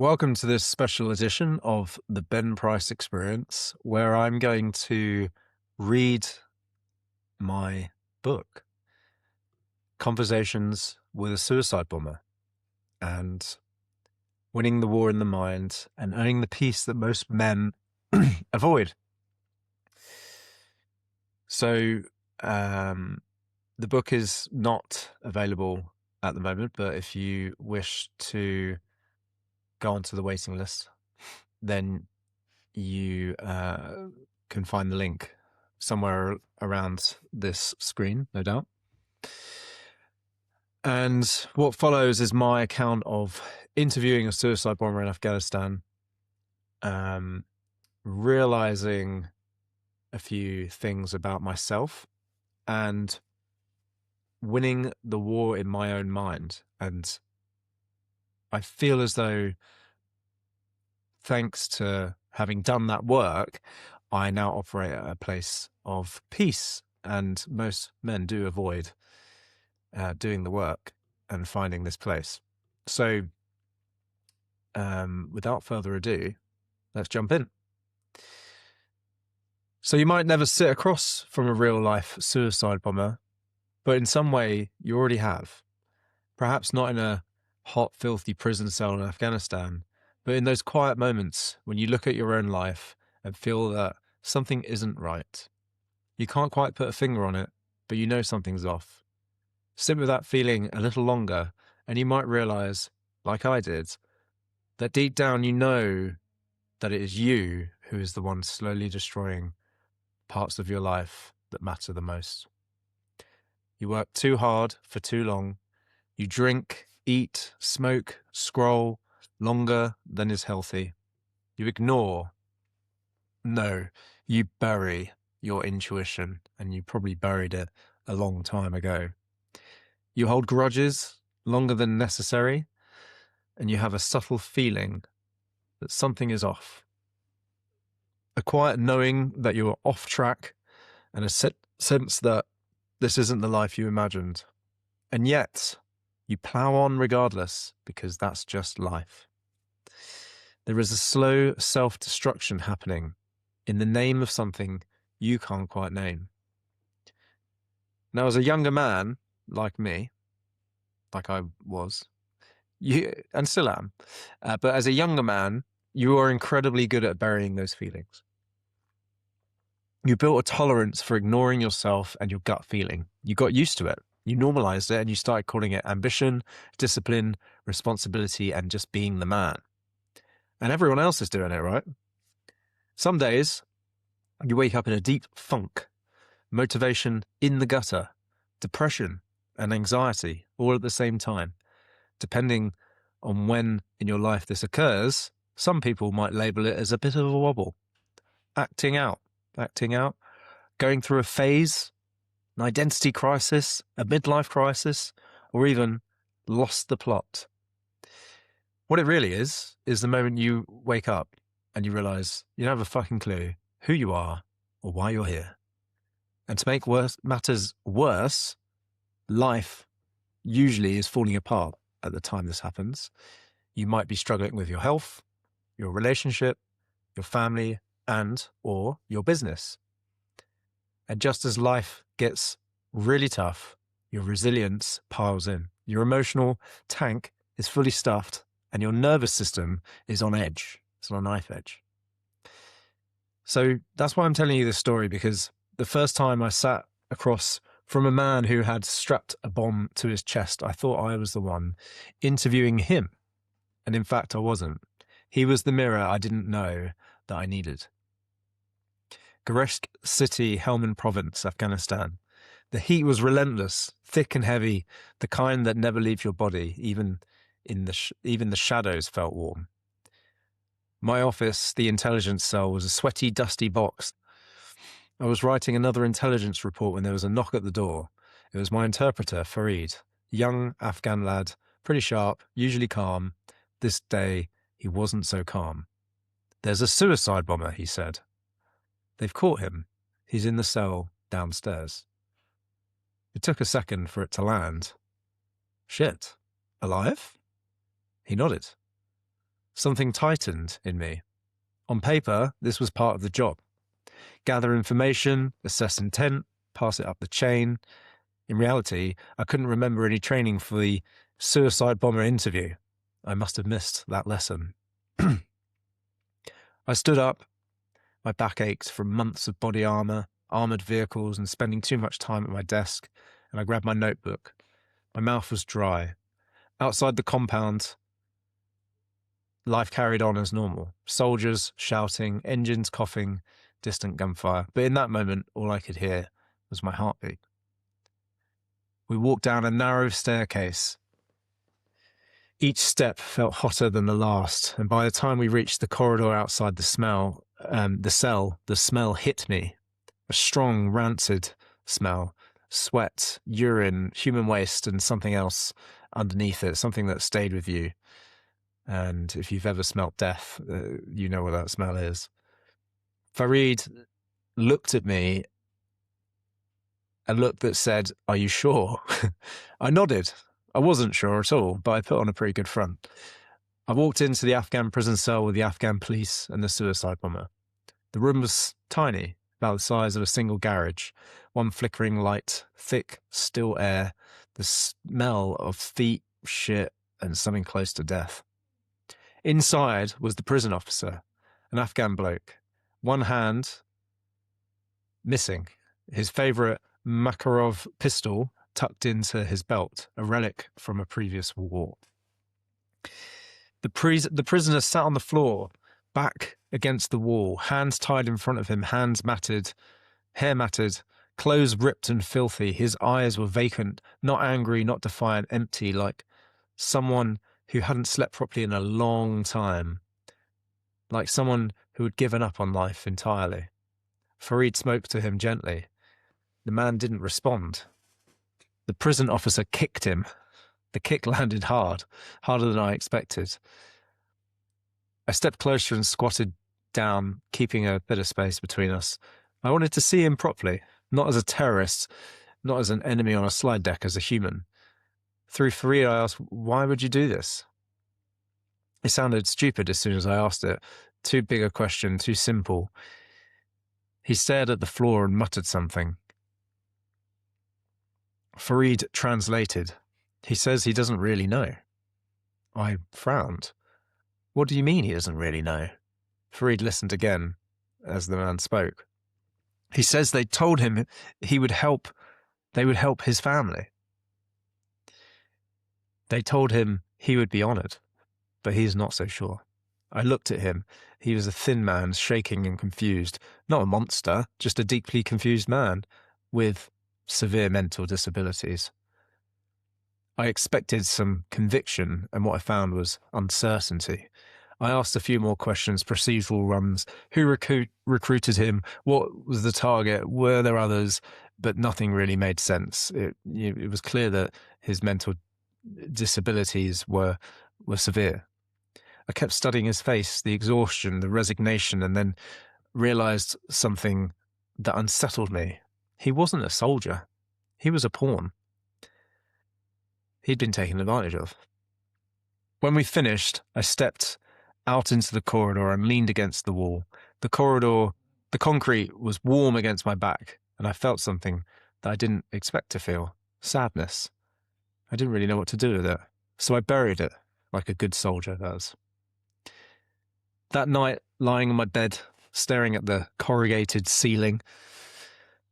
Welcome to this special edition of the Ben Price Experience, where I'm going to read my book, Conversations with a Suicide Bomber, and winning the war in the mind and earning the peace that most men avoid. So, the book is not available at the moment, but if you wish to go onto the waiting list, then you can find the link somewhere around this screen, no doubt. And what follows is my account of interviewing a suicide bomber in Afghanistan, realizing a few things about myself and winning the war in my own mind. And I feel as though, thanks to having done that work, I now operate at a place of peace. And most men do avoid doing the work and finding this place. So without further ado, let's jump in. So you might never sit across from a real life suicide bomber, but in some way you already have. Perhaps not in a hot, filthy prison cell in Afghanistan, but in those quiet moments when you look at your own life and feel that something isn't right. You can't quite put a finger on it, but you know something's off. Sit with that feeling a little longer, and you might realize, like I did, that deep down you know that it is you who is the one slowly destroying parts of your life that matter the most. You work too hard for too long. You drink, eat, smoke, scroll longer than is healthy. You ignore. No, you bury your intuition, and you probably buried it a long time ago. You hold grudges longer than necessary, and you have a subtle feeling that something is off. A quiet knowing that you are off track, and a sense that this isn't the life you imagined. And yet, you plow on regardless, because that's just life. There is a slow self-destruction happening in the name of something you can't quite name. Now, as a younger man, like me, like I was, and still am, but as a younger man, you are incredibly good at burying those feelings. You built a tolerance for ignoring yourself and your gut feeling. You got used to it. You normalized it, and you started calling it ambition, discipline, responsibility, and just being the man. And everyone else is doing it, right? Some days, you wake up in a deep funk, motivation in the gutter, depression and anxiety all at the same time. Depending on when in your life this occurs, some people might label it as a bit of a wobble. Acting out, going through a phase, an identity crisis, a midlife crisis, or even lost the plot. What it really is the moment you wake up and you realize you don't have a fucking clue who you are or why you're here. And to make matters worse, life usually is falling apart at the time this happens. You might be struggling with your health, your relationship, your family, and or your business. And just as life gets really tough, your resilience piles in. Your emotional tank is fully stuffed, and your nervous system is on edge. It's on a knife edge. So that's why I'm telling you this story, because the first time I sat across from a man who had strapped a bomb to his chest, I thought I was the one interviewing him. And in fact, I wasn't. He was the mirror I didn't know that I needed. Garesk City, Helmand Province, Afghanistan. The heat was relentless, thick and heavy, the kind that never leaves your body. Even the shadows felt warm. My office, the intelligence cell, was a sweaty, dusty box. I was writing another intelligence report when there was a knock at the door. It was my interpreter, Farid, young Afghan lad, pretty sharp, usually calm. This day, he wasn't so calm. "There's a suicide bomber," he said. "They've caught him. He's in the cell downstairs." It took a second for it to land. "Shit. Alive?" He nodded. Something tightened in me. On paper, this was part of the job. Gather information, assess intent, pass it up the chain. In reality, I couldn't remember any training for the suicide bomber interview. I must have missed that lesson. I stood up. My back ached from months of body armor, armored vehicles, and spending too much time at my desk, and I grabbed my notebook. My mouth was dry. Outside the compound, life carried on as normal. Soldiers shouting, engines coughing, distant gunfire. But in that moment, all I could hear was my heartbeat. We walked down a narrow staircase. Each step felt hotter than the last, and by the time we reached the corridor outside the cell, the smell hit me. A strong, rancid smell. Sweat, urine, human waste, and something else underneath it, something that stayed with you. And if you've ever smelt death, you know what that smell is. Farid looked at me, a look that said, "Are you sure?" I nodded. I wasn't sure at all, but I put on a pretty good front. I walked into the Afghan prison cell with the Afghan police and the suicide bomber. The room was tiny, about the size of a single garage. One flickering light, thick, still air, the smell of feet, shit, and something close to death. Inside was the prison officer, an Afghan bloke. One hand missing, his favourite Makarov pistol tucked into his belt, a relic from a previous war. The prisoner sat on the floor, back against the wall, hands tied in front of him, hands matted, hair matted, clothes ripped and filthy. His eyes were vacant, not angry, not defiant, empty, like someone who hadn't slept properly in a long time, like someone who had given up on life entirely. Farid spoke to him gently. The man didn't respond. The prison officer kicked him. The kick landed hard, harder than I expected. I stepped closer and squatted down, keeping a bit of space between us. I wanted to see him properly, not as a terrorist, not as an enemy on a slide deck, as a human. Through Farid, I asked, "Why would you do this?" It sounded stupid as soon as I asked it. Too big a question, too simple. He stared at the floor and muttered something. Farid translated. He says he doesn't really know. I frowned. What do you mean he doesn't really know? Farid listened again as the man spoke. He says they told him they would help his family. They told him he would be honored, but he's not so sure. I looked at him. He was a thin man, shaking and confused. Not a monster, just a deeply confused man with severe mental disabilities. I expected some conviction, and what I found was uncertainty. I asked a few more questions, procedural runs. Who recruited him? What was the target? Were there others? But nothing really made sense. It was clear that his mental disabilities were severe. I kept studying his face, the exhaustion, the resignation, and then realized something that unsettled me. He wasn't a soldier. He was a pawn. He'd been taken advantage of. When we finished, I stepped out into the corridor and leaned against the wall. The concrete was warm against my back, and I felt something that I didn't expect to feel. Sadness. I didn't really know what to do with it, so I buried it, like a good soldier does. That night, lying on my bed, staring at the corrugated ceiling,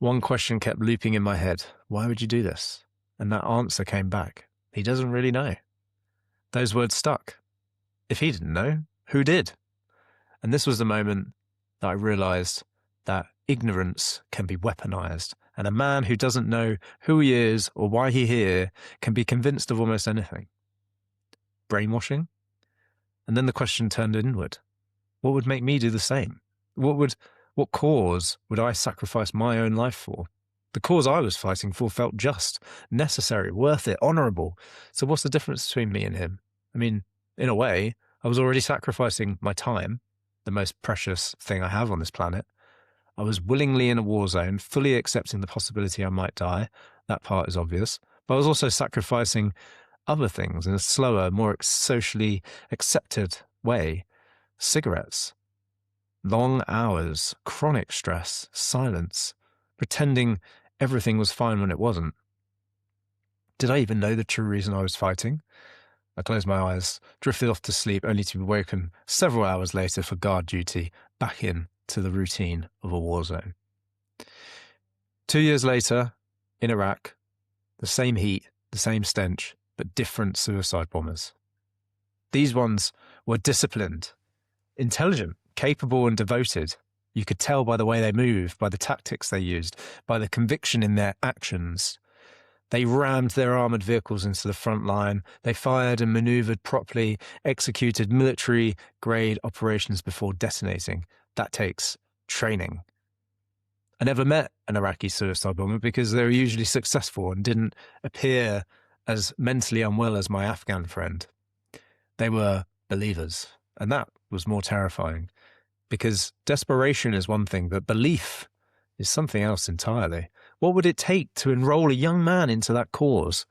one question kept looping in my head. Why would you do this? And that answer came back. He doesn't really know. Those words stuck. If he didn't know, who did? And this was the moment that I realized that ignorance can be weaponized, and a man who doesn't know who he is or why he's here can be convinced of almost anything. Brainwashing? And then the question turned inward. What would make me do the same? What cause would I sacrifice my own life for? The cause I was fighting for felt just, necessary, worth it, honourable. So what's the difference between me and him? I mean, in a way, I was already sacrificing my time, the most precious thing I have on this planet. I was willingly in a war zone, fully accepting the possibility I might die. That part is obvious. But I was also sacrificing other things in a slower, more socially accepted way, cigarettes, long hours, chronic stress, silence, pretending everything was fine when it wasn't. Did I even know the true reason I was fighting? I closed my eyes, drifted off to sleep, only to be woken several hours later for guard duty, back in to the routine of a war zone. 2 years later, in Iraq, the same heat, the same stench, but different suicide bombers. These ones were disciplined, intelligent, capable and devoted. You could tell by the way they moved, by the tactics they used, by the conviction in their actions. They rammed their armoured vehicles into the front line. They fired and manoeuvred properly, executed military-grade operations before detonating. That takes training. I never met an Iraqi suicide bomber because they were usually successful and didn't appear as mentally unwell as my Afghan friend. They were believers, and that was more terrifying because desperation is one thing, but belief is something else entirely. What would it take to enroll a young man into that cause?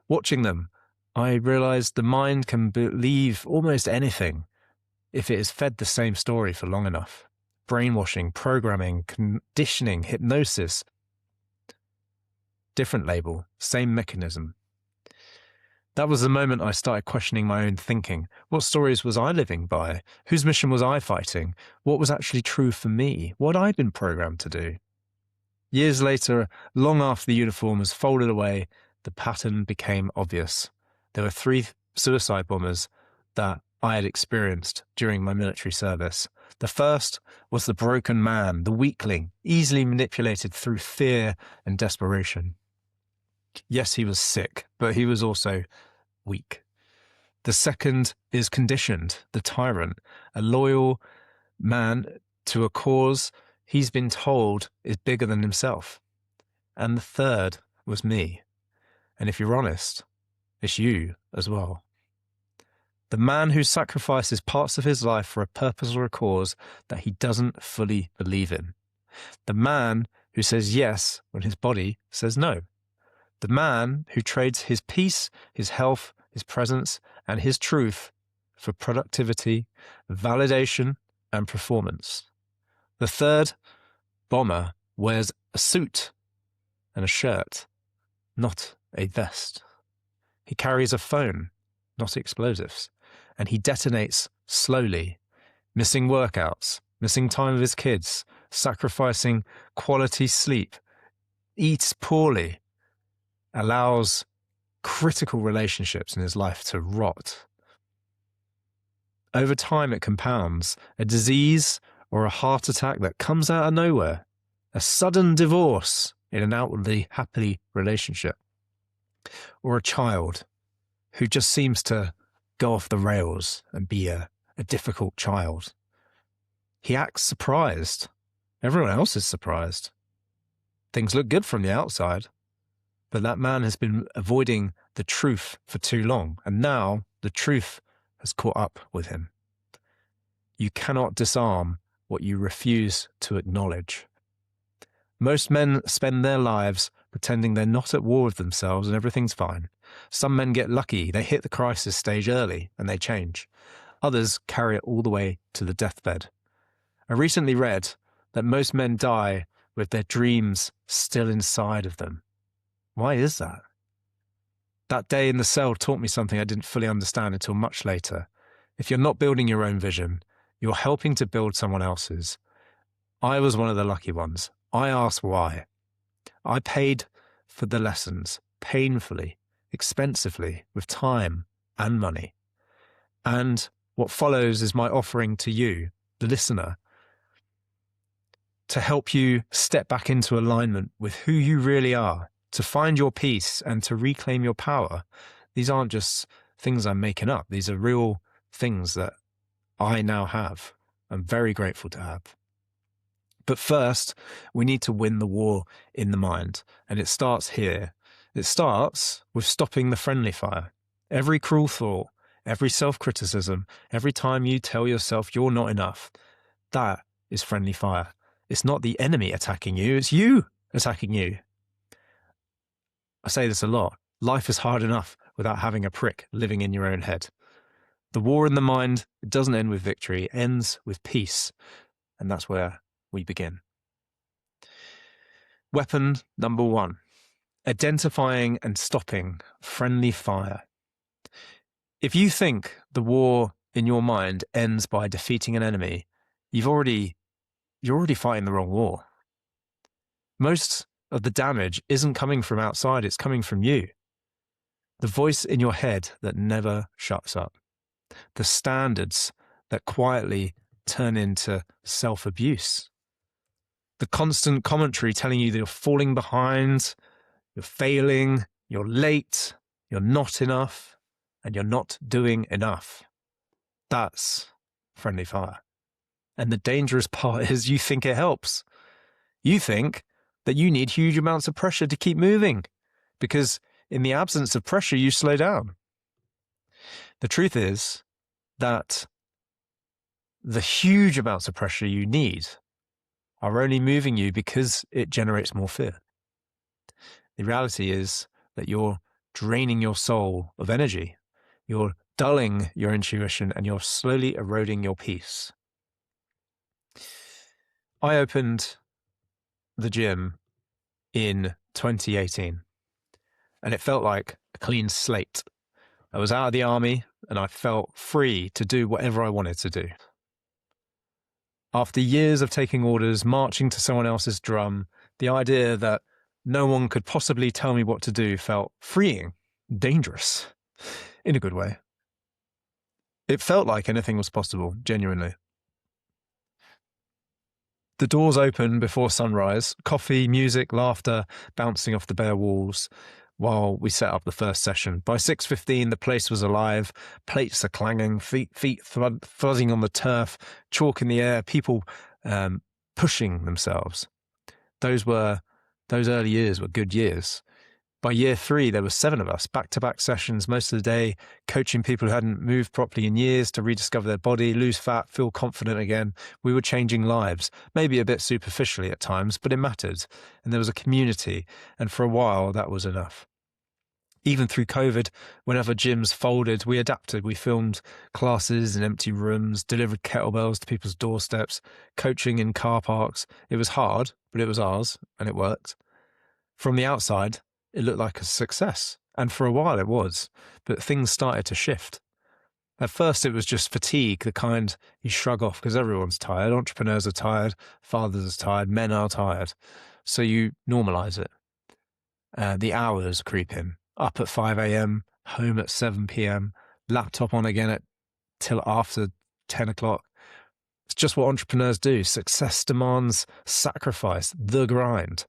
Watching them, I realized the mind can believe almost anything if it is fed the same story for long enough. Brainwashing, programming, conditioning, hypnosis. Different label, same mechanism. That was the moment I started questioning my own thinking. What stories was I living by? Whose mission was I fighting? What was actually true for me? What had I been programmed to do? Years later, long after the uniform was folded away, the pattern became obvious. There were 3 suicide bombers that I had experienced during my military service. The first was the broken man, the weakling, easily manipulated through fear and desperation. Yes, he was sick, but he was also weak. The second is conditioned, the tyrant, a loyal man to a cause he's been told is bigger than himself. And the third was me. And if you're honest, it's you as well. The man who sacrifices parts of his life for a purpose or a cause that he doesn't fully believe in. The man who says yes when his body says no. The man who trades his peace, his health, his presence, and his truth for productivity, validation, and performance. The third bomber wears a suit and a shirt, not a vest. He carries a phone, not explosives, and he detonates slowly, missing workouts, missing time with his kids, sacrificing quality sleep, eats poorly, allows critical relationships in his life to rot. Over time, it compounds. A disease or a heart attack that comes out of nowhere, a sudden divorce in an outwardly happy relationship, or a child who just seems to go off the rails and be a difficult child. He acts surprised. Everyone else is surprised. Things look good from the outside, but that man has been avoiding the truth for too long, and now the truth has caught up with him. You cannot disarm what you refuse to acknowledge. Most men spend their lives pretending they're not at war with themselves and everything's fine. Some men get lucky, they hit the crisis stage early and they change. Others carry it all the way to the deathbed. I recently read that most men die with their dreams still inside of them. Why is that? That day in the cell taught me something I didn't fully understand until much later. If you're not building your own vision, you're helping to build someone else's. I was one of the lucky ones. I asked why. I paid for the lessons, painfully, expensively, with time and money. And what follows is my offering to you, the listener, to help you step back into alignment with who you really are, to find your peace and to reclaim your power. These aren't just things I'm making up. These are real things that I now have. I'm very grateful to have. But first, we need to win the war in the mind. And it starts here. It starts with stopping the friendly fire. Every cruel thought, every self-criticism, every time you tell yourself you're not enough, that is friendly fire. It's not the enemy attacking you, it's you attacking you. I say this a lot. Life is hard enough without having a prick living in your own head. The war in the mind, it doesn't end with victory, it ends with peace. And that's where we begin. Weapon number 1, identifying and stopping friendly fire. If you think the war in your mind ends by defeating an enemy, you're already fighting the wrong war. Most of the damage isn't coming from outside, it's coming from you. The voice in your head that never shuts up. The standards that quietly turn into self-abuse. The constant commentary telling you that you're falling behind, you're failing, you're late, you're not enough, and you're not doing enough. That's friendly fire. And the dangerous part is you think it helps. You think that you need huge amounts of pressure to keep moving, because in the absence of pressure, you slow down. The truth is that the huge amounts of pressure you need are only moving you because it generates more fear. The reality is that you're draining your soul of energy. You're dulling your intuition and you're slowly eroding your peace. I opened the gym in 2018 and it felt like a clean slate. I was out of the army and I felt free to do whatever I wanted to do. After years of taking orders, marching to someone else's drum, the idea that no one could possibly tell me what to do felt freeing, dangerous, in a good way. It felt like anything was possible, genuinely. The doors open before sunrise, coffee, music, laughter bouncing off the bare walls while we set up the first session. By 6:15, the place was alive. Plates are clanging, feet fuzzing on the turf, chalk in the air, people pushing themselves. Those early years were good years. By year 3, there were 7 of us, back-to-back sessions most of the day, coaching people who hadn't moved properly in years to rediscover their body, lose fat, feel confident again. We were changing lives, maybe a bit superficially at times, but it mattered. And there was a community, and for a while, that was enough. Even through COVID, whenever gyms folded, we adapted. We filmed classes in empty rooms, delivered kettlebells to people's doorsteps, coaching in car parks. It was hard, but it was ours, and it worked. From the outside, it looked like a success. And for a while it was, but things started to shift. At first it was just fatigue, the kind you shrug off because everyone's tired. Entrepreneurs are tired, fathers are tired, men are tired. So you normalize it. The hours creep in. Up at 5 a.m., home at 7 p.m., laptop on again till after 10 o'clock. It's just what entrepreneurs do. Success demands sacrifice, the grind.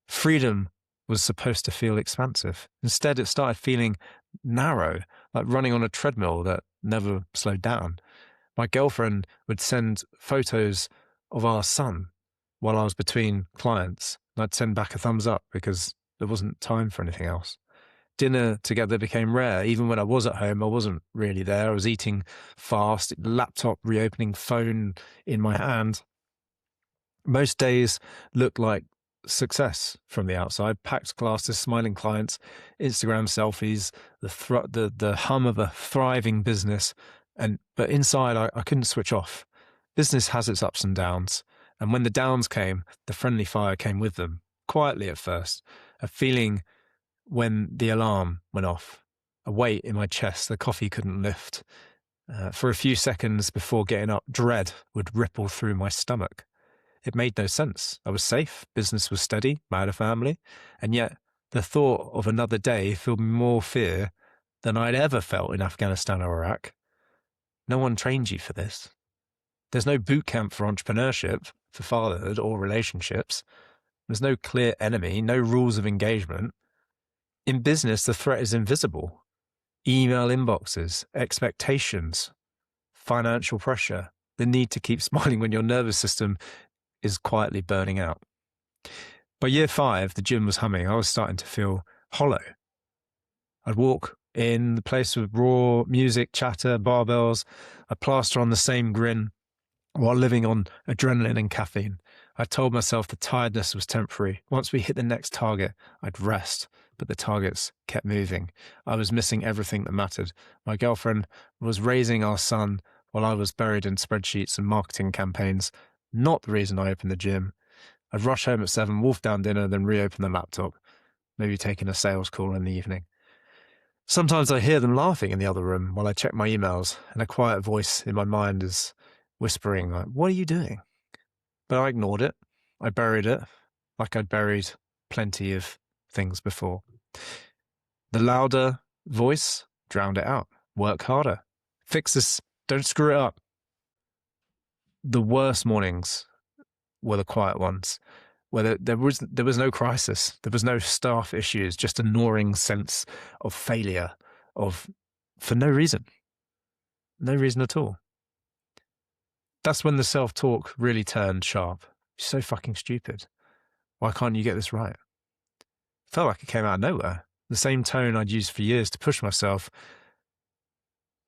Freedom was supposed to feel expansive. Instead, it started feeling narrow, like running on a treadmill that never slowed down. My girlfriend would send photos of our son while I was between clients, and I'd send back a thumbs up because there wasn't time for anything else. Dinner together became rare. Even when I was at home, I wasn't really there. I was eating fast, laptop reopening, phone in my hand. Most days looked like success from the outside. Packed classes, smiling clients, Instagram selfies, the hum of a thriving business. But inside, I couldn't switch off. Business has its ups and downs. And when the downs came, the friendly fire came with them. Quietly at first, a feeling when the alarm went off, a weight in my chest the coffee couldn't lift. For a few seconds before getting up, dread would ripple through my stomach. It made no sense. I was safe, business was steady, I had a family, and yet the thought of another day filled me more fear than I'd ever felt in Afghanistan or Iraq. No one trained you for this. There's no boot camp for entrepreneurship, for fatherhood or relationships. There's no clear enemy, no rules of engagement. In business, the threat is invisible. Email inboxes, expectations, financial pressure, the need to keep smiling when your nervous system is quietly burning out. By year 5, the gym was humming. I was starting to feel hollow. I'd walk in, the place with raw music, chatter, barbells. I'd plaster on the same grin while living on adrenaline and caffeine. I told myself the tiredness was temporary. Once we hit the next target, I'd rest. but the targets kept moving. I was missing everything that mattered. My girlfriend was raising our son while I was buried in spreadsheets and marketing campaigns. Not the reason I opened the gym. I'd rush home at 7, wolf down dinner, then reopen the laptop, maybe taking a sales call in the evening. Sometimes I hear them laughing in the other room while I check my emails, and a quiet voice in my mind is whispering, like, "What are you doing?" But I ignored it. I buried it, like I'd buried plenty of things before. The louder voice drowned it out. Work harder. Fix this. Don't screw it up. The worst mornings were the quiet ones, where there was no crisis. There was no staff issues, just a gnawing sense of failure, for no reason. No reason at all. That's when the self-talk really turned sharp. You're so fucking stupid. Why can't you get this right? Felt like it came out of nowhere. The same tone I'd used for years to push myself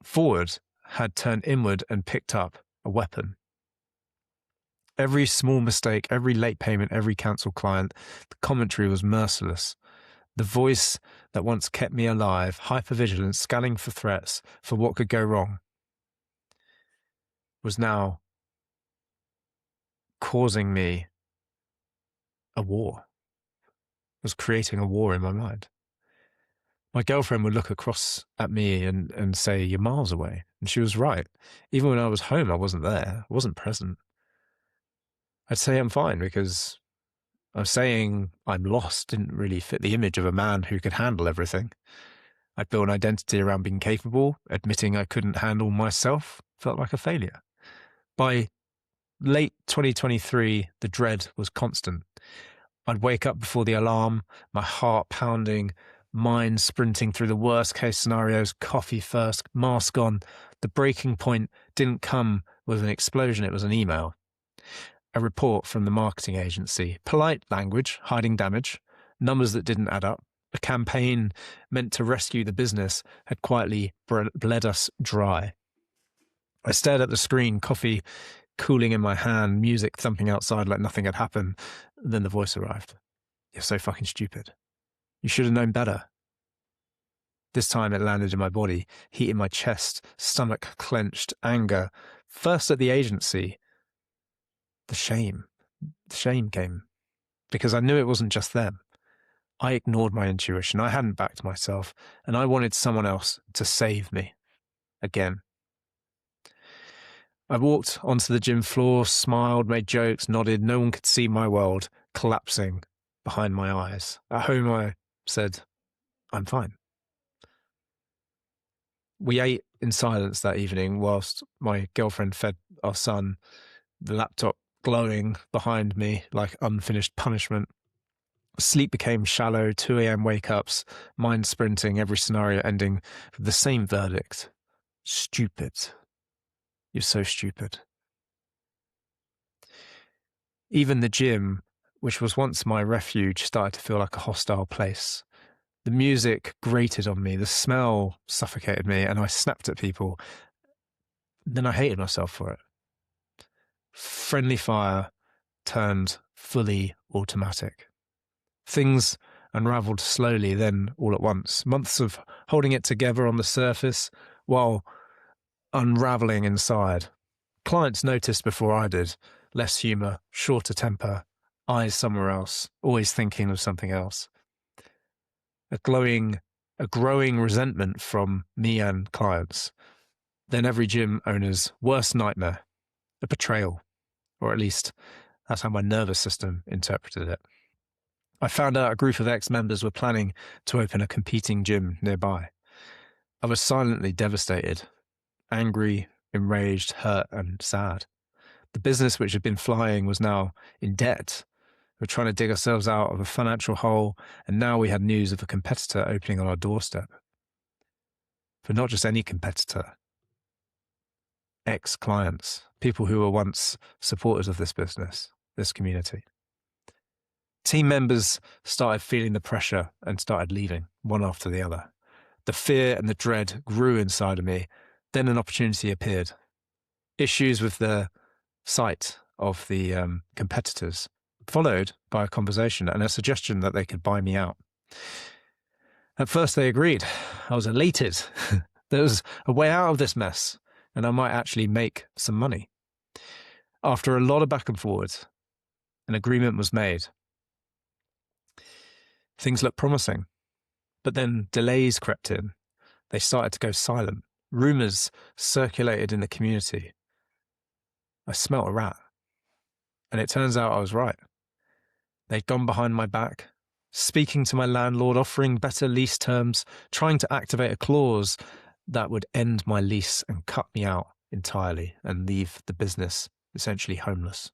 forward had turned inward and picked up a weapon. Every small mistake, every late payment, every cancelled client, the commentary was merciless. The voice that once kept me alive, hypervigilant, scanning for threats, for what could go wrong, was now causing me a war. Was creating a war in my mind. My girlfriend would look across at me and say, "You're miles away." And she was right. Even when I was home, I wasn't there. I wasn't present. I'd say I'm fine because I'm saying I'm lost didn't really fit the image of a man who could handle everything. I'd built an identity around being capable. Admitting I couldn't handle myself felt like a failure. By late 2023, the dread was constant. I'd wake up before the alarm, my heart pounding, mind sprinting through the worst case scenarios, coffee first, mask on. The breaking point didn't come with an explosion, it was an email. A report from the marketing agency. Polite language, hiding damage, numbers that didn't add up. A campaign meant to rescue the business had quietly bled us dry. I stared at the screen, coffee cooling in my hand, music thumping outside like nothing had happened. Then the voice arrived. "You're so fucking stupid. You should have known better." This time it landed in my body, heat in my chest, stomach clenched, anger. First at the agency. The shame came because I knew it wasn't just them. I ignored my intuition. I hadn't backed myself, and I wanted someone else to save me again. I walked onto the gym floor, smiled, made jokes, nodded. No one could see my world collapsing behind my eyes. At home, I said, "I'm fine." We ate in silence that evening whilst my girlfriend fed our son, the laptop glowing behind me like unfinished punishment. Sleep became shallow, 2 a.m. wake-ups, mind sprinting, every scenario ending with the same verdict. Stupid. You're so stupid. Even the gym, which was once my refuge, started to feel like a hostile place. The music grated on me, the smell suffocated me, and I snapped at people. Then I hated myself for it. Friendly fire turned fully automatic. Things unraveled slowly, then all at once. Months of holding it together on the surface while unraveling inside. Clients noticed before I did. Less humour, shorter temper, eyes somewhere else, always thinking of something else. A growing resentment from me and clients. Then every gym owner's worst nightmare, a betrayal, or at least that's how my nervous system interpreted it. I found out a group of ex-members were planning to open a competing gym nearby. I was silently devastated, angry, enraged, hurt, and sad. The business which had been flying was now in debt. We were trying to dig ourselves out of a financial hole, and now we had news of a competitor opening on our doorstep. But not just any competitor. Ex-clients, people who were once supporters of this business, this community. Team members started feeling the pressure and started leaving, one after the other. The fear and the dread grew inside of me. Then an opportunity appeared. Issues with the site of the competitors, followed by a conversation and a suggestion that they could buy me out. At first they agreed. I was elated. There was a way out of this mess, and I might actually make some money. After a lot of back and forwards, an agreement was made. Things looked promising, but then delays crept in. They started to go silent. Rumors circulated in the community. I smelt a rat, and it turns out I was right. They'd gone behind my back, speaking to my landlord, offering better lease terms, trying to activate a clause that would end my lease and cut me out entirely and leave the business essentially homeless.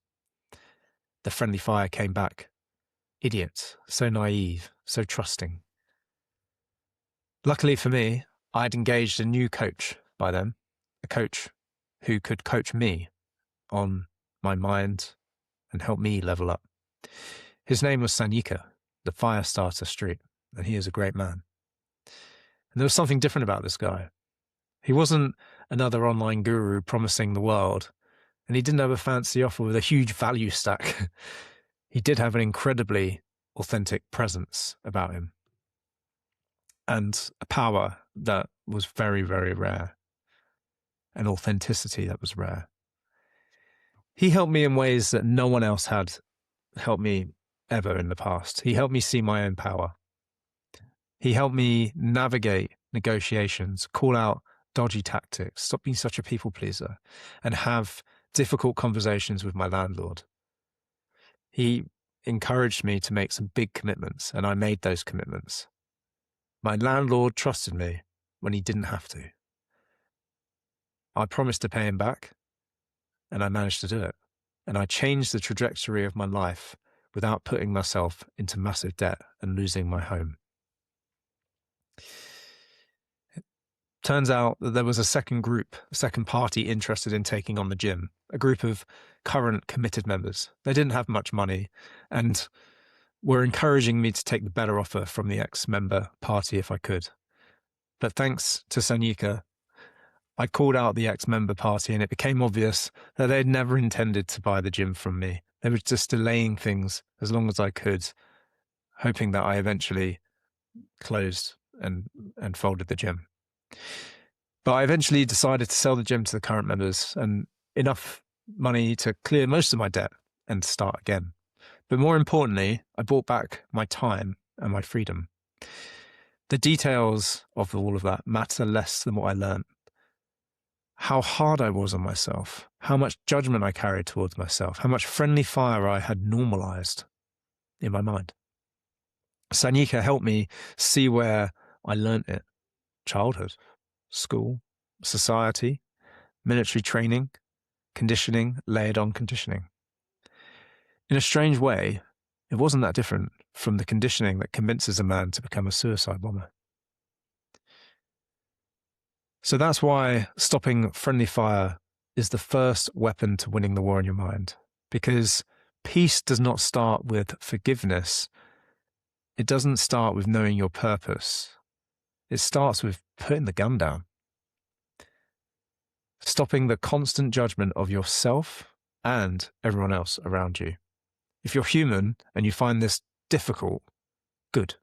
The friendly fire came back. Idiot, so naive, so trusting. Luckily for me, I'd engaged a new coach by then, a coach who could coach me on my mind and help me level up. His name was Sanyika, the Firestarter Street, and he is a great man. And there was something different about this guy. He wasn't another online guru promising the world, and he didn't have a fancy offer with a huge value stack. He did have an incredibly authentic presence about him and a power that was very, very rare, an authenticity that was rare. He helped me in ways that no one else had helped me ever in the past. He helped me see my own power. He helped me navigate negotiations, call out dodgy tactics, stop being such a people pleaser, and have difficult conversations with my landlord. He encouraged me to make some big commitments, and I made those commitments. My landlord trusted me when he didn't have to. I promised to pay him back, and I managed to do it. And I changed the trajectory of my life without putting myself into massive debt and losing my home. It turns out that there was a second party interested in taking on the gym, a group of current committed members. They didn't have much money and were encouraging me to take the better offer from the ex-member party if I could. But thanks to Sanyika, I called out the ex-member party and it became obvious that they'd never intended to buy the gym from me. They were just delaying things as long as I could, hoping that I eventually closed and folded the gym. But I eventually decided to sell the gym to the current members and enough money to clear most of my debt and start again. But more importantly, I bought back my time and my freedom. The details of all of that matter less than what I learned. How hard I was on myself, how much judgment I carried towards myself, how much friendly fire I had normalized in my mind. Sanyika helped me see where I learnt it. Childhood, school, society, military training, conditioning, layered on conditioning. In a strange way, it wasn't that different from the conditioning that convinces a man to become a suicide bomber. So that's why stopping friendly fire is the first weapon to winning the war in your mind. Because peace does not start with forgiveness. It doesn't start with knowing your purpose. It starts with putting the gun down. Stopping the constant judgment of yourself and everyone else around you. If you're human and you find this difficult, good.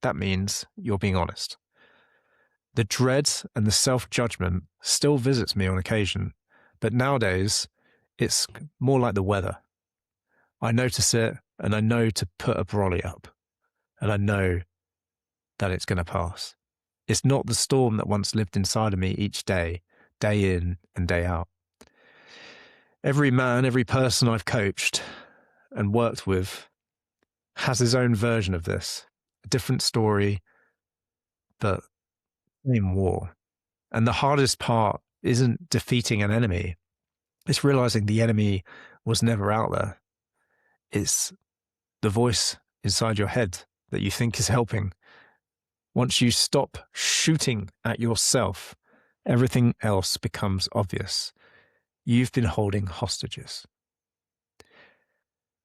That means you're being honest. The dread and the self-judgment still visits me on occasion, but nowadays it's more like the weather. I notice it and I know to put a brolly up, and I know that it's going to pass. It's not the storm that once lived inside of me each day, day in and day out. Every man, every person I've coached and worked with has his own version of this, a different story, but same war. And the hardest part isn't defeating an enemy. It's realizing the enemy was never out there. It's the voice inside your head that you think is helping. Once you stop shooting at yourself, everything else becomes obvious. You've been holding hostages.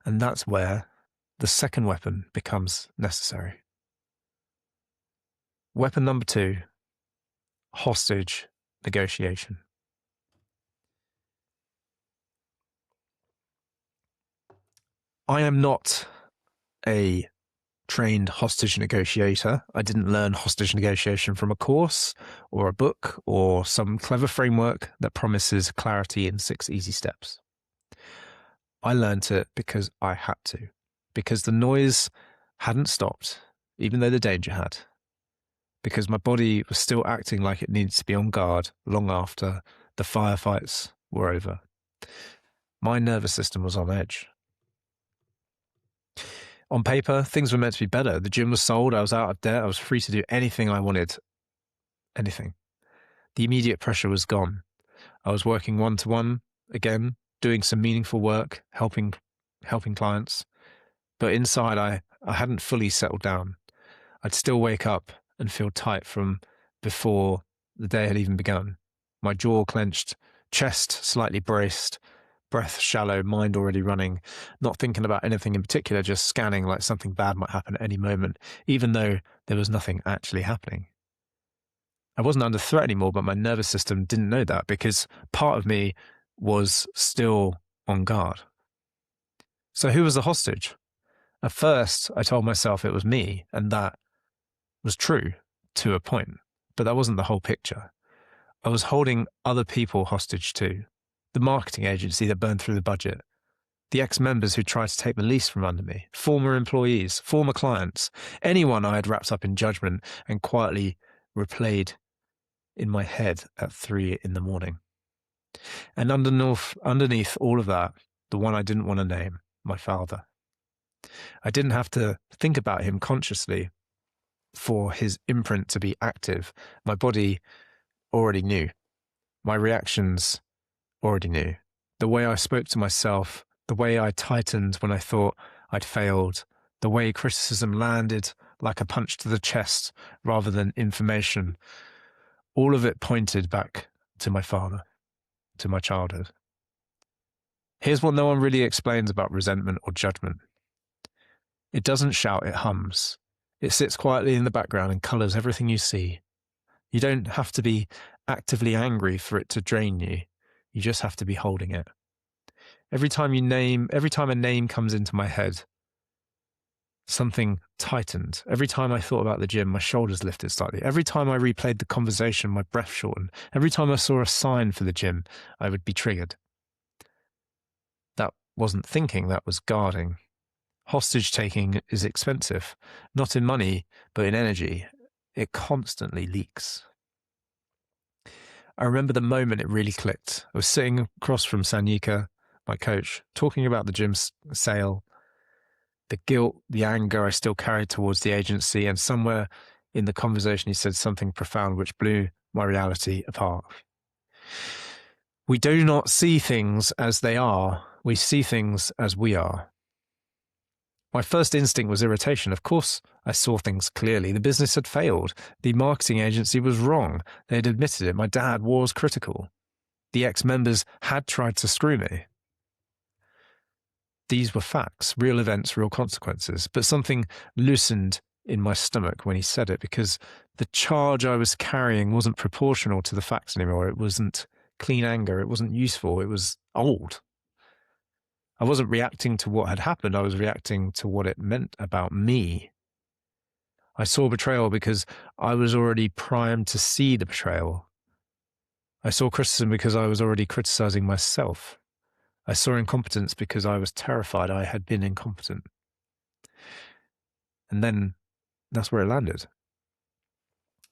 And that's where the second weapon becomes necessary. Weapon number 2, hostage negotiation. I am not a trained hostage negotiator. I didn't learn hostage negotiation from a course or a book or some clever framework that promises clarity in 6 easy steps. I learned it because I had to, because the noise hadn't stopped, even though the danger had, because my body was still acting like it needed to be on guard long after the firefights were over. My nervous system was on edge. On paper, things were meant to be better. The gym was sold. I was out of debt. I was free to do anything I wanted. Anything. The immediate pressure was gone. I was working one-to-one again, doing some meaningful work, helping clients. But inside, I hadn't fully settled down. I'd still wake up and feel tight from before the day had even begun. My jaw clenched, chest slightly braced, breath shallow, mind already running, not thinking about anything in particular, just scanning like something bad might happen at any moment, even though there was nothing actually happening. I wasn't under threat anymore, but my nervous system didn't know that because part of me was still on guard. So who was the hostage? At first, I told myself it was me, and that was true to a point, but that wasn't the whole picture. I was holding other people hostage too. The marketing agency that burned through the budget, the ex-members who tried to take the lease from under me, former employees, former clients, anyone I had wrapped up in judgment and quietly replayed in my head at 3 a.m. And underneath all of that, the one I didn't want to name, my father. I didn't have to think about him consciously for his imprint to be active. My body already knew. My reactions already knew. The way I spoke to myself, the way I tightened when I thought I'd failed, the way criticism landed like a punch to the chest rather than information, all of it pointed back to my father, to my childhood. Here's what no one really explains about resentment or judgment. It doesn't shout, it hums. It sits quietly in the background and colours everything you see. You don't have to be actively angry for it to drain you. You just have to be holding it. Every time a name comes into my head, something tightened. Every time I thought about the gym, my shoulders lifted slightly. Every time I replayed the conversation, my breath shortened. Every time I saw a sign for the gym, I would be triggered. That wasn't thinking, that was guarding. Hostage taking is expensive, not in money, but in energy. It constantly leaks. I remember the moment it really clicked. I was sitting across from Sanyika, my coach, talking about the gym sale, the guilt, the anger I still carried towards the agency, and somewhere in the conversation he said something profound which blew my reality apart. We do not see things as they are, we see things as we are. My first instinct was irritation. Of course, I saw things clearly. The business had failed. The marketing agency was wrong. They had admitted it. My dad was critical. The ex-members had tried to screw me. These were facts, real events, real consequences. But something loosened in my stomach when he said it, because the charge I was carrying wasn't proportional to the facts anymore. It wasn't clean anger. It wasn't useful. It was old. I wasn't reacting to what had happened. I was reacting to what it meant about me. I saw betrayal because I was already primed to see the betrayal. I saw criticism because I was already criticizing myself. I saw incompetence because I was terrified I had been incompetent. And then that's where it landed.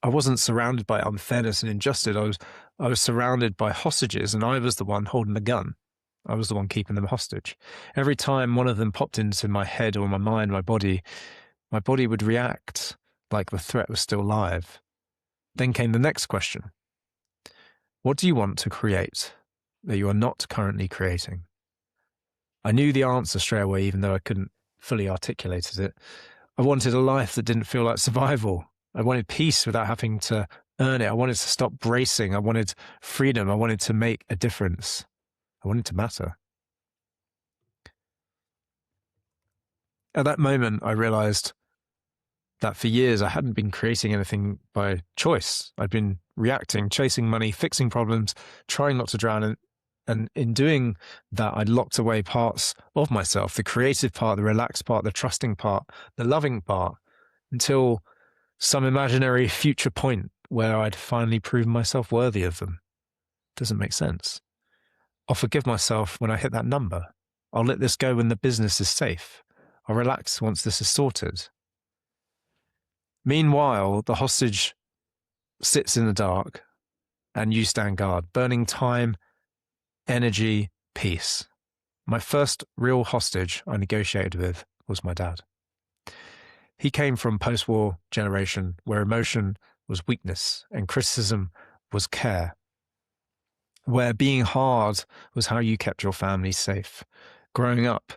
I wasn't surrounded by unfairness and injustice. I was surrounded by hostages, and I was the one holding the gun. I was the one keeping them hostage. Every time one of them popped into my head or my mind, my body would react like the threat was still live. Then came the next question. What do you want to create that you are not currently creating? I knew the answer straight away, even though I couldn't fully articulate it. I wanted a life that didn't feel like survival. I wanted peace without having to earn it. I wanted to stop bracing. I wanted freedom. I wanted to make a difference. I wanted to matter. At that moment, I realized that for years I hadn't been creating anything by choice. I'd been reacting, chasing money, fixing problems, trying not to drown And in doing that, I locked away parts of myself, the creative part, the relaxed part, the trusting part, the loving part, until some imaginary future point where I'd finally proven myself worthy of them. Doesn't make sense. I'll forgive myself when I hit that number. I'll let this go when the business is safe. I'll relax once this is sorted. Meanwhile, the hostage sits in the dark and you stand guard, burning time, energy, peace. My first real hostage I negotiated with was my dad. He came from post-war generation where emotion was weakness and criticism was care, where being hard was how you kept your family safe. Growing up,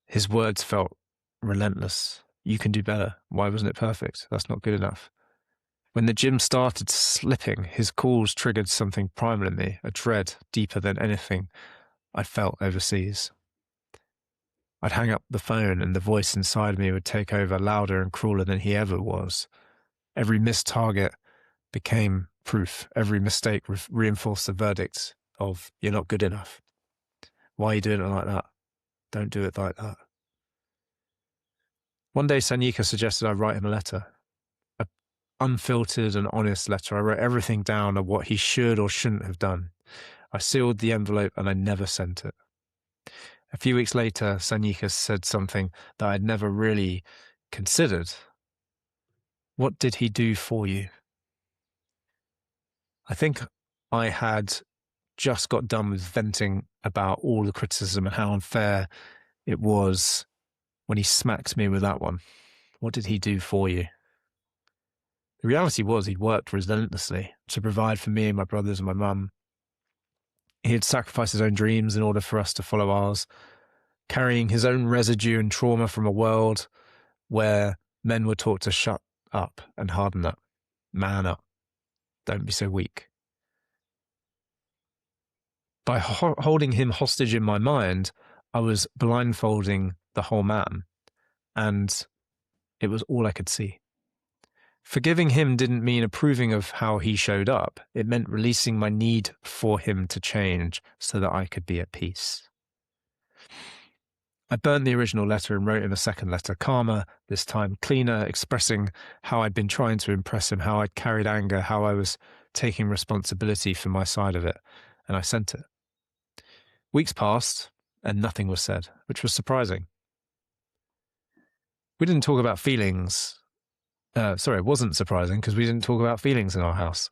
his words felt relentless. You can do better. Why wasn't it perfect? That's not good enough. When the gym started slipping, his calls triggered something primal in me, a dread deeper than anything I'd felt overseas. I'd hang up the phone and the voice inside me would take over, louder and crueler than he ever was. Every missed target became proof. Every mistake reinforced the verdict of, you're not good enough. Why are you doing it like that? Don't do it like that. One day, Sanyika suggested I write him a letter, an unfiltered and honest letter. I wrote everything down of what he should or shouldn't have done. I sealed the envelope and I never sent it. A few weeks later, Sanyika said something that I'd never really considered. What did he do for you? I think I had just got done with venting about all the criticism and how unfair it was when he smacked me with that one. What did he do for you? The reality was he'd worked relentlessly to provide for me and my brothers and my mum. He had sacrificed his own dreams in order for us to follow ours, carrying his own residue and trauma from a world where men were taught to shut up and harden up, man up, don't be so weak. By holding him hostage in my mind, I was blindfolding the whole man, and it was all I could see. Forgiving him didn't mean approving of how he showed up. It meant releasing my need for him to change so that I could be at peace. I burnt the original letter and wrote him a second letter, calmer this time, cleaner, expressing how I'd been trying to impress him, how I'd carried anger, how I was taking responsibility for my side of it, and I sent it. Weeks passed and nothing was said, which was surprising. We didn't talk about feelings. It wasn't surprising because we didn't talk about feelings in our house.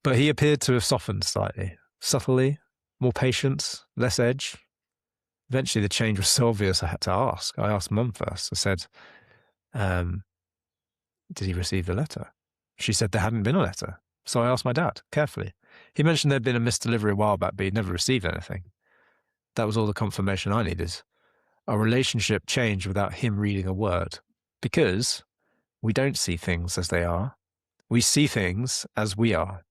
But he appeared to have softened slightly, subtly, more patience, less edge. Eventually the change was so obvious I had to ask. I asked Mum first. I said, did he receive the letter? She said there hadn't been a letter. So I asked my dad, carefully. He mentioned there'd been a misdelivery a while back, but he'd never received anything. That was all the confirmation I needed. Our relationship changed without him reading a word. Because we don't see things as they are. We see things as we are.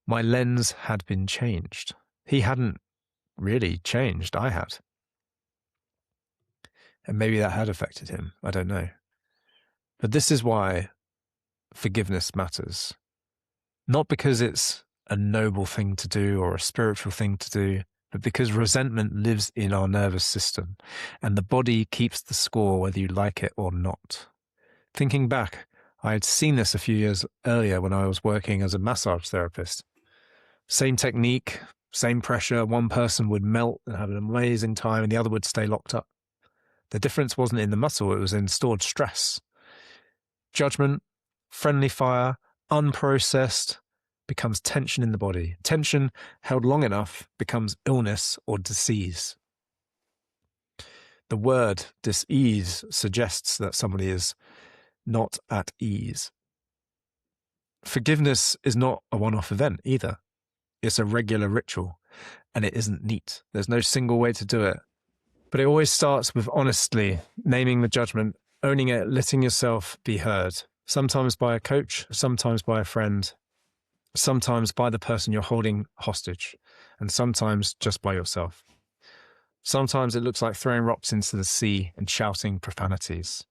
My lens had been changed. He hadn't really changed. I had. And maybe that had affected him. I don't know. But this is why forgiveness matters. Not because it's a noble thing to do or a spiritual thing to do, but because resentment lives in our nervous system and the body keeps the score whether you like it or not. Thinking back, I had seen this a few years earlier when I was working as a massage therapist. Same technique, same pressure. One person would melt and have an amazing time and the other would stay locked up. The difference wasn't in the muscle, it was in stored stress. Judgment, friendly fire, unprocessed, becomes tension in the body. Tension held long enough becomes illness or disease. The word dis-ease suggests that somebody is not at ease. Forgiveness is not a one-off event either. It's a regular ritual, and it isn't neat. There's no single way to do it. But it always starts with honestly naming the judgment, owning it, letting yourself be heard. Sometimes by a coach, sometimes by a friend, sometimes by the person you're holding hostage, and sometimes just by yourself. Sometimes it looks like throwing rocks into the sea and shouting profanities.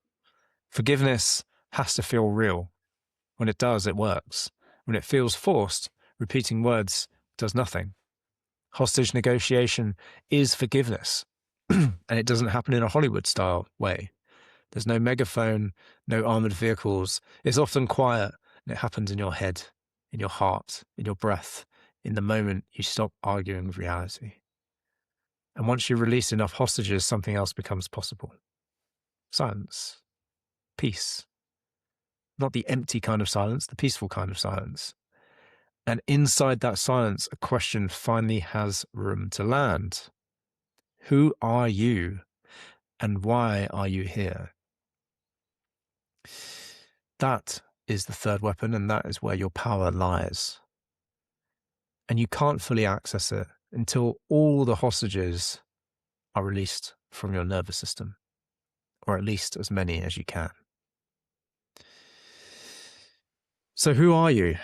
Forgiveness has to feel real. When it does, it works. When it feels forced, Repeating words does nothing. Hostage negotiation is forgiveness, and it doesn't happen in a Hollywood-style way. There's no megaphone, no armored vehicles. It's often quiet, and it happens in your head, in your heart, in your breath, in the moment you stop arguing with reality. And once you release enough hostages, something else becomes possible. Silence. Peace. Not the empty kind of silence, the peaceful kind of silence. And inside that silence, a question finally has room to land. Who are you, and why are you here? That is the third weapon, and that is where your power lies. And you can't fully access it until all the hostages are released from your nervous system, or at least as many as you can. So who are you,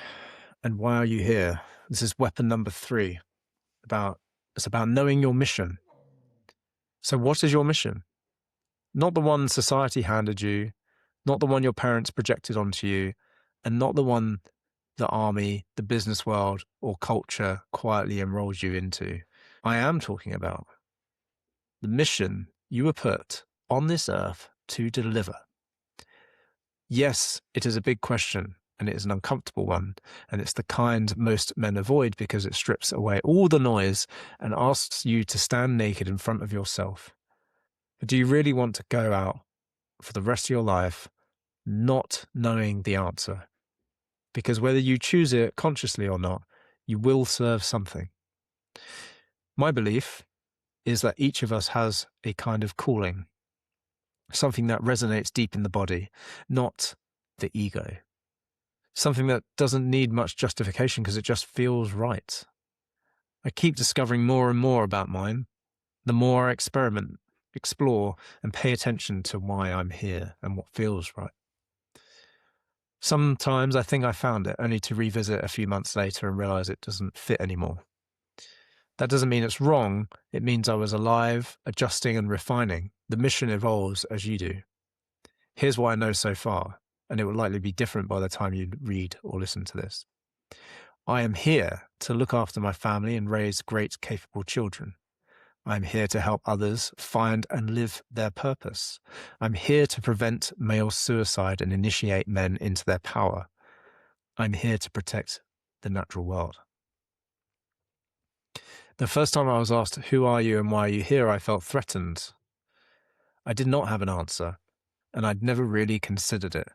and why are you here? This is weapon number 3. It's about knowing your mission. So what is your mission? Not the one society handed you, not the one your parents projected onto you, and not the one the army, the business world, or culture quietly enrolls you into. I am talking about the mission you were put on this earth to deliver. Yes, it is a big question, and it is an uncomfortable one, and it's the kind most men avoid because it strips away all the noise and asks you to stand naked in front of yourself. But do you really want to go out for the rest of your life not knowing the answer? Because whether you choose it consciously or not, you will serve something. My belief is that each of us has a kind of calling, something that resonates deep in the body, not the ego. Something that doesn't need much justification because it just feels right. I keep discovering more and more about mine, the more I experiment, explore, and pay attention to why I'm here and what feels right. Sometimes I think I found it, only to revisit a few months later and realize it doesn't fit anymore. That doesn't mean it's wrong. It means I was alive, adjusting and refining. The mission evolves as you do. Here's what I know so far, and it will likely be different by the time you read or listen to this. I am here to look after my family and raise great, capable children. I'm here to help others find and live their purpose. I'm here to prevent male suicide and initiate men into their power. I'm here to protect the natural world. The first time I was asked, who are you and why are you here, I felt threatened. I did not have an answer, and I'd never really considered it.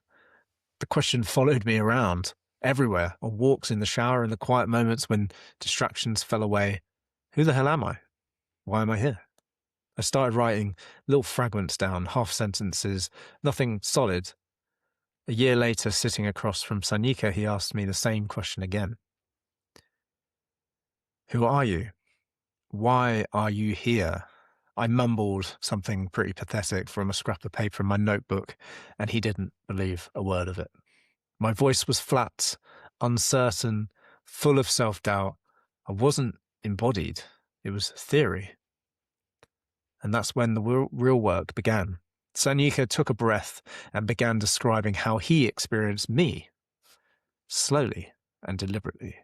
The question followed me around, everywhere, on walks, in the shower, in the quiet moments when distractions fell away. Who the hell am I? Why am I here? I started writing little fragments down, half sentences, nothing solid. A year later, sitting across from Sanika, he asked me the same question again. Who are you? Why are you here? I mumbled something pretty pathetic from a scrap of paper in my notebook, and he didn't believe a word of it. My voice was flat, uncertain, full of self-doubt. I wasn't embodied. It was theory. And that's when the real work began. Sanika took a breath and began describing how he experienced me, slowly and deliberately.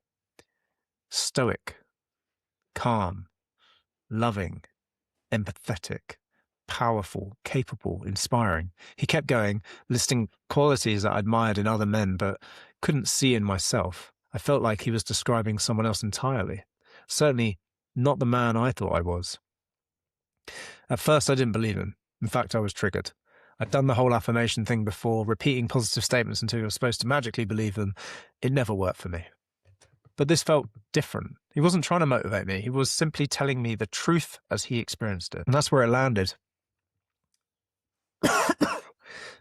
Stoic, calm, loving, empathetic, powerful, capable, inspiring. He kept going, listing qualities that I admired in other men but couldn't see in myself. I felt like he was describing someone else entirely. Certainly not the man I thought I was. At first, I didn't believe him. In fact, I was triggered. I'd done the whole affirmation thing before, repeating positive statements until you were supposed to magically believe them. It never worked for me. But this felt different. He wasn't trying to motivate me. He was simply telling me the truth as he experienced it. And that's where it landed.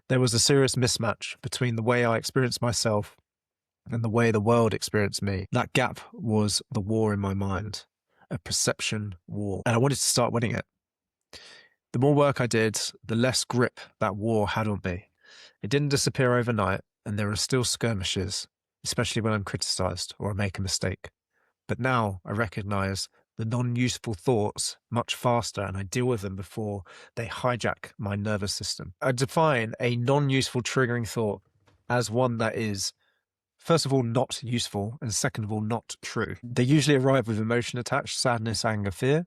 There was a serious mismatch between the way I experienced myself and the way the world experienced me. That gap was the war in my mind, a perception war. And I wanted to start winning it. The more work I did, the less grip that war had on me. It didn't disappear overnight, and there are still skirmishes, especially when I'm criticized or I make a mistake. But now I recognize the non-useful thoughts much faster, and I deal with them before they hijack my nervous system. I define a non-useful triggering thought as one that is First of all, not useful, and second of all, not true. They usually arrive with emotion attached: sadness, anger, fear.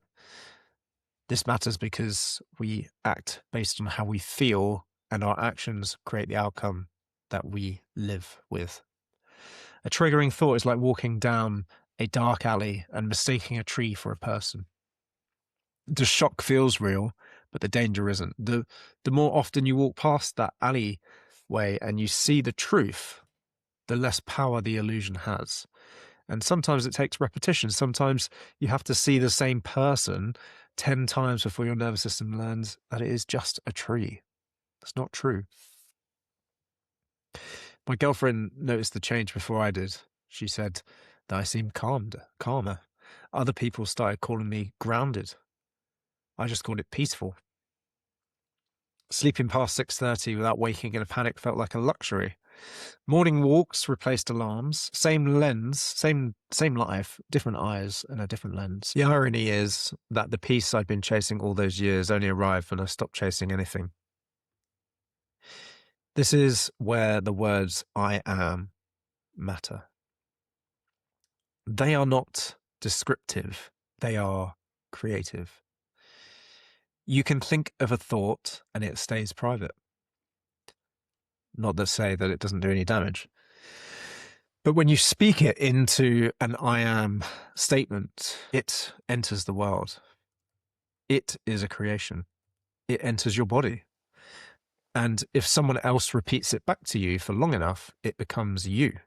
This matters because we act based on how we feel, and our actions create the outcome that we live with. A triggering thought is like walking down a dark alley and mistaking a tree for a person. The shock feels real, but the danger isn't. The more often you walk past that alleyway and you see the truth, the less power the illusion has. And sometimes it takes repetition. Sometimes you have to see the same person 10 times before your nervous system learns that it is just a tree. It's not true. My girlfriend noticed the change before I did. She said that I seemed calmer. Other people started calling me grounded. I just called it peaceful. Sleeping past 6:30 without waking in a panic felt like a luxury. Morning walks replaced alarms. Same lens, same life, different eyes and a different lens. The irony is that the peace I'd been chasing all those years only arrived when I stopped chasing anything. This is where the words "I am" matter. They are not descriptive. They are creative. You can think of a thought and it stays private. Not to say that it doesn't do any damage. But when you speak it into an "I am" statement, it enters the world. It is a creation. It enters your body. And if someone else repeats it back to you for long enough, it becomes you.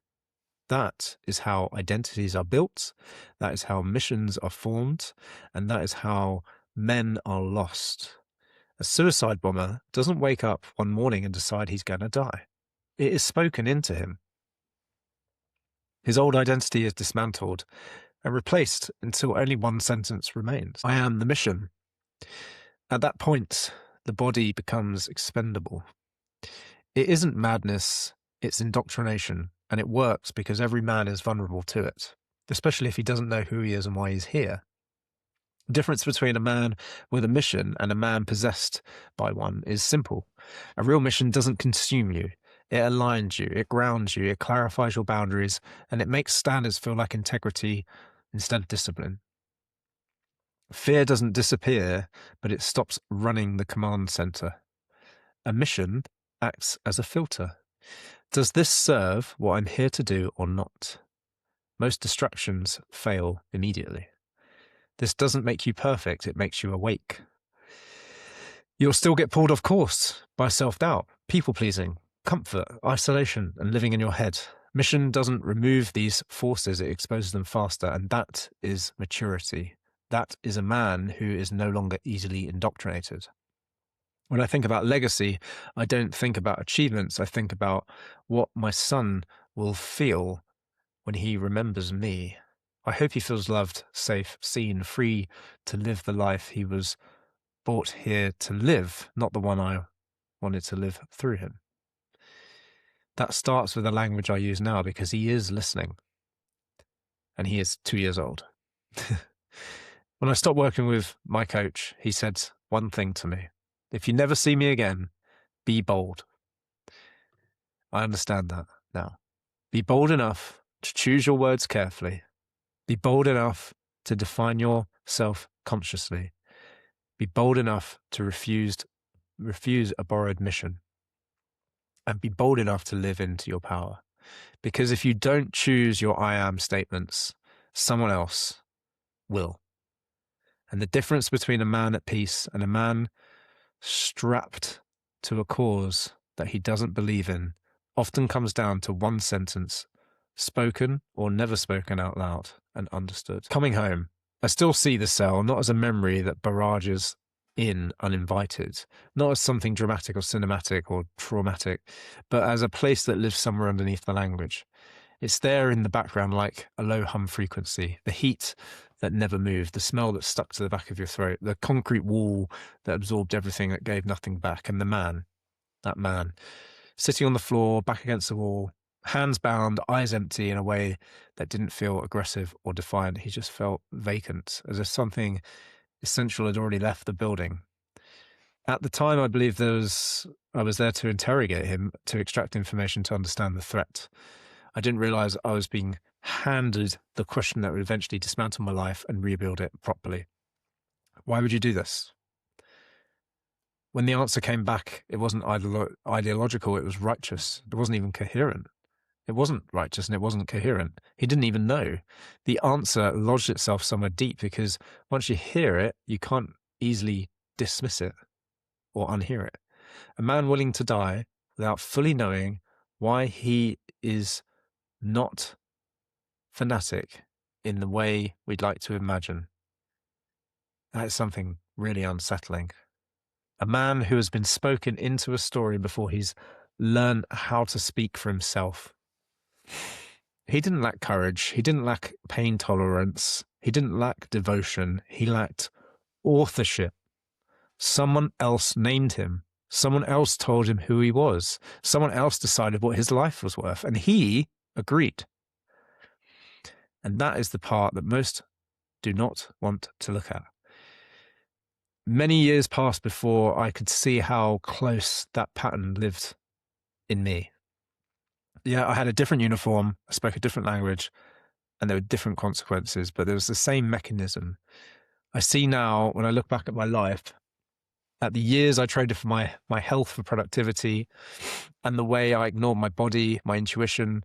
That is how identities are built. That is how missions are formed. And that is how men are lost. A suicide bomber doesn't wake up one morning and decide he's going to die. It is spoken into him. His old identity is dismantled and replaced until only one sentence remains: I am the mission. At that point, the body becomes expendable. It isn't madness, it's indoctrination, and it works because every man is vulnerable to it, especially if he doesn't know who he is and why he's here. The difference between a man with a mission and a man possessed by one is simple. A real mission doesn't consume you. It aligns you, it grounds you, it clarifies your boundaries, and it makes standards feel like integrity instead of discipline. Fear doesn't disappear, but it stops running the command center. A mission acts as a filter. Does this serve what I'm here to do or not? Most distractions fail immediately. This doesn't make you perfect, it makes you awake. You'll still get pulled off course by self-doubt, people-pleasing, comfort, isolation, and living in your head. Mission doesn't remove these forces, it exposes them faster, and that is maturity. That is a man who is no longer easily indoctrinated. When I think about legacy, I don't think about achievements. I think about what my son will feel when he remembers me. I hope he feels loved, safe, seen, free to live the life he was brought here to live, not the one I wanted to live through him. That starts with the language I use now because he is listening. And he is 2 years old. When I stopped working with my coach, he said one thing to me: if you never see me again, be bold. I understand that now. Be bold enough to choose your words carefully. Be bold enough to define yourself consciously. Be bold enough to refuse a borrowed mission. And be bold enough to live into your power. Because if you don't choose your I am statements, someone else will. And the difference between a man at peace and a man strapped to a cause that he doesn't believe in often comes down to one sentence, spoken or never spoken out loud and understood. Coming home, I still see the cell not as a memory that barrages in uninvited, not as something dramatic or cinematic or traumatic, but as a place that lives somewhere underneath the language. It's there in the background like a low hum frequency, the heat that never moved, the smell that stuck to the back of your throat, the concrete wall that absorbed everything that gave nothing back, and that man, sitting on the floor, back against the wall, hands bound, eyes empty in a way that didn't feel aggressive or defiant. He just felt vacant, as if something essential had already left the building. At the time, I believe I was there to interrogate him, to extract information, to understand the threat. I didn't realize I was being handed the question that would eventually dismantle my life and rebuild it properly. Why would you do this? When the answer came back, it wasn't ideological, it was righteous. It wasn't even coherent. It wasn't righteous and it wasn't coherent. He didn't even know. The answer lodged itself somewhere deep because once you hear it, you can't easily dismiss it or unhear it. A man willing to die without fully knowing why he is not fanatic in the way we'd like to imagine. That is something really unsettling. A man who has been spoken into a story before he's learned how to speak for himself. He didn't lack courage. He didn't lack pain tolerance. He didn't lack devotion. He lacked authorship. Someone else named him. Someone else told him who he was. Someone else decided what his life was worth. And he agreed. And that is the part that most do not want to look at. Many years passed before I could see how close that pattern lived in me. Yeah, I had a different uniform, I spoke a different language, and there were different consequences, but there was the same mechanism. I see now, when I look back at my life, at the years I traded for my health for productivity, and the way I ignored my body, my intuition,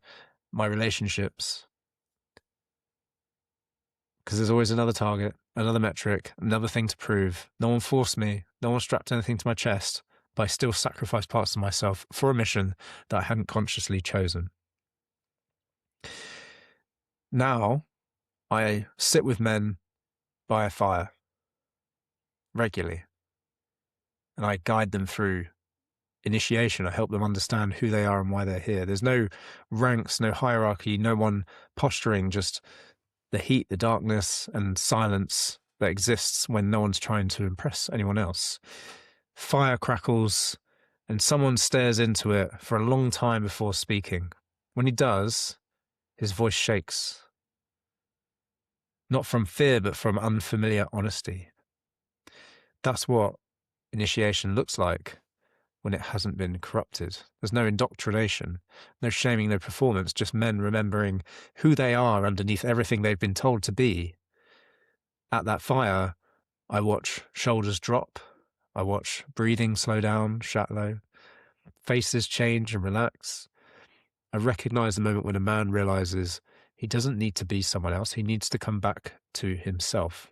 my relationships. Because there's always another target, another metric, another thing to prove. No one forced me, no one strapped anything to my chest, but I still sacrificed parts of myself for a mission that I hadn't consciously chosen. Now, I sit with men by a fire regularly, and I guide them through initiation. I help them understand who they are and why they're here. There's no ranks, no hierarchy, no one posturing, just the heat, the darkness, and silence that exists when no one's trying to impress anyone else. Fire crackles, and someone stares into it for a long time before speaking. When he does, his voice shakes. Not from fear, but from unfamiliar honesty. That's what initiation looks like when it hasn't been corrupted. There's no indoctrination, no shaming, no performance, just men remembering who they are underneath everything they've been told to be. At that fire, I watch shoulders drop. I watch breathing slow down, shallow, faces change and relax. I recognize the moment when a man realizes he doesn't need to be someone else. He needs to come back to himself.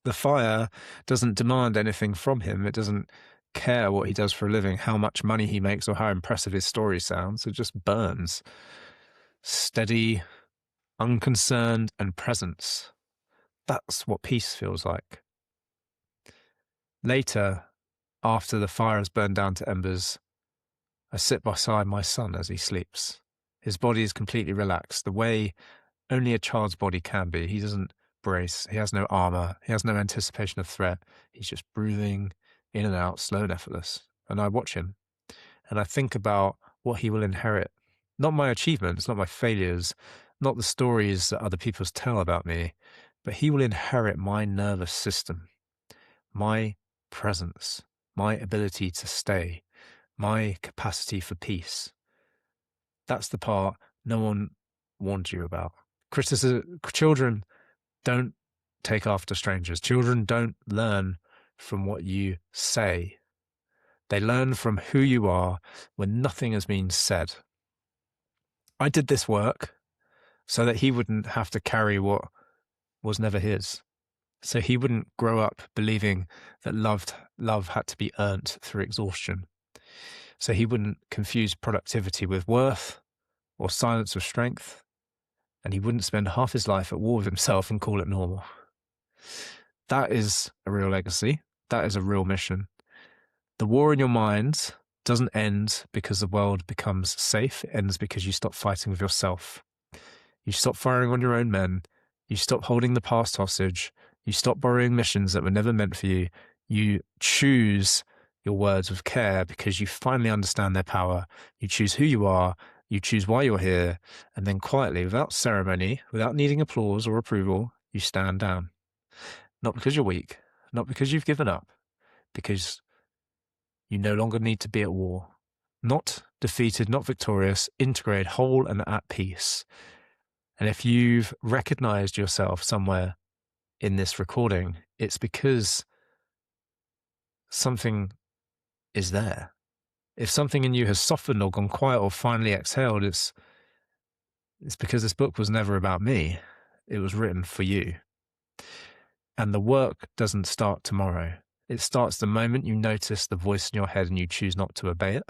The fire doesn't demand anything from him. It doesn't care what he does for a living, how much money he makes, or how impressive his story sounds. It just burns. Steady, unconcerned, and presence. That's what peace feels like. Later, after the fire has burned down to embers, I sit beside my son as he sleeps. His body is completely relaxed, the way only a child's body can be. He doesn't brace. He has no armor. He has no anticipation of threat. He's just breathing in and out, slow and effortless. And I watch him, and I think about what he will inherit. Not my achievements, not my failures, not the stories that other people tell about me, but he will inherit my nervous system, my presence, my ability to stay, my capacity for peace. That's the part no one warned you about. Children don't take after strangers. Children don't learn from what you say. They learn from who you are when nothing has been said. I did this work so that he wouldn't have to carry what was never his. So he wouldn't grow up believing that love had to be earned through exhaustion. So he wouldn't confuse productivity with worth or silence with strength. And he wouldn't spend half his life at war with himself and call it normal. That is a real legacy. That is a real mission. The war in your mind doesn't end because the world becomes safe. It ends because you stop fighting with yourself. You stop firing on your own men. You stop holding the past hostage. You stop borrowing missions that were never meant for you. You choose your words with care because you finally understand their power. You choose who you are. You choose why you're here. And then quietly, without ceremony, without needing applause or approval, you stand down. Not because you're weak, not because you've given up, because you no longer need to be at war. not defeated, not victorious, integrated, whole, and at peace. And if you've recognized yourself somewhere in this recording, it's because something is there. If something in you has softened or gone quiet or finally exhaled, it's because this book was never about me. It was written for you. And the work doesn't start tomorrow. It starts the moment you notice the voice in your head and you choose not to obey it.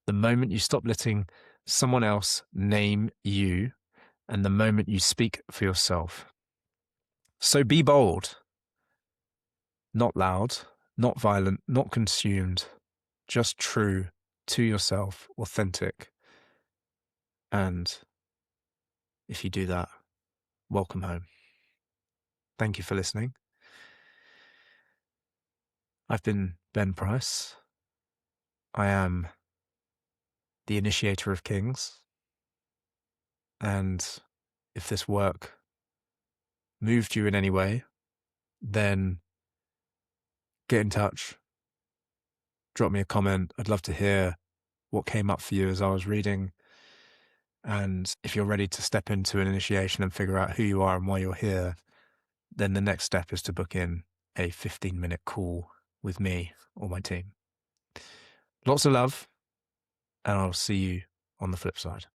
The moment you stop letting someone else name you, and the moment you speak for yourself. So be bold. Not loud, not violent, not consumed, just true to yourself, authentic. And if you do that, welcome home. Thank you for listening. I've been Ben Price. I am the initiator of kings. And if this work moved you in any way, then get in touch. Drop me a comment. I'd love to hear what came up for you as I was reading. And if you're ready to step into an initiation and figure out who you are and why you're here, then the next step is to book in a 15-minute call with me or my team. Lots of love, and I'll see you on the flip side.